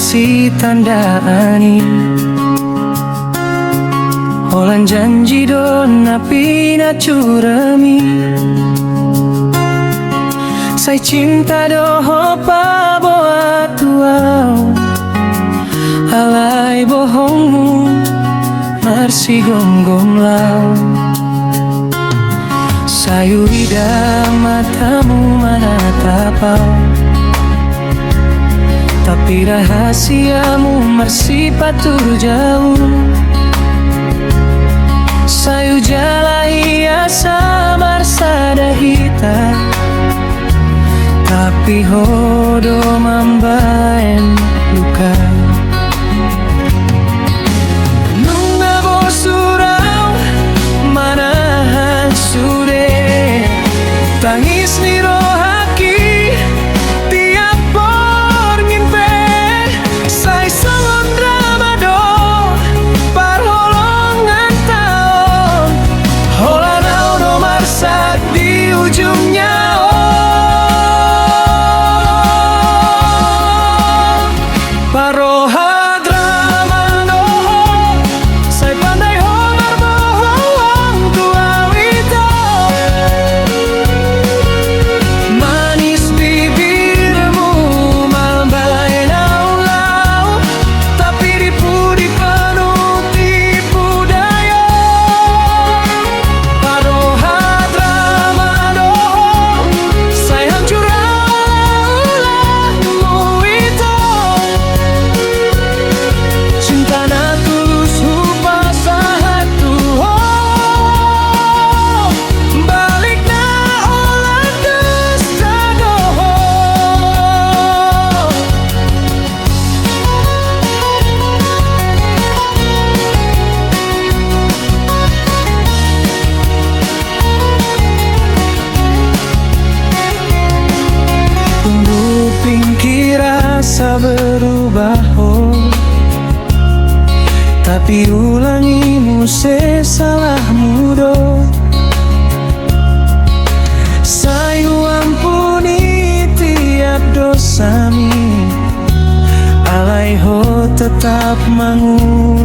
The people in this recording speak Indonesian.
kasih tanda ani Olan janji don api na curami Sai cinta doho pa boa tuau Alai bohongmu marsi gonggong lau Sayu ida matamu mana tapau Tapi rahasiamu marsi patur jauh Sayu jalai asa marsada hita Tapi hodo mambaen luka Nunga bosurau manahan sude Tangis ni rohaki tiap por ngimpe Sai salon ramado parholongan taon Holanau no marsak di ujungnya Paroha drama noho Sai pandai ho berbohong tua wito Manis bibirmu malbae lau-lau Tapi ripu dipenuh tipu daya Paroha drama noho Sai hancur ulahmu itu Cinta na tulus rupa satu Balik na olah dusta doho Tunggu pinggir rasa berubah Tapi ulangimu sesalahmu do Sayu ampuni tiap dosami Alaiho tetap mangu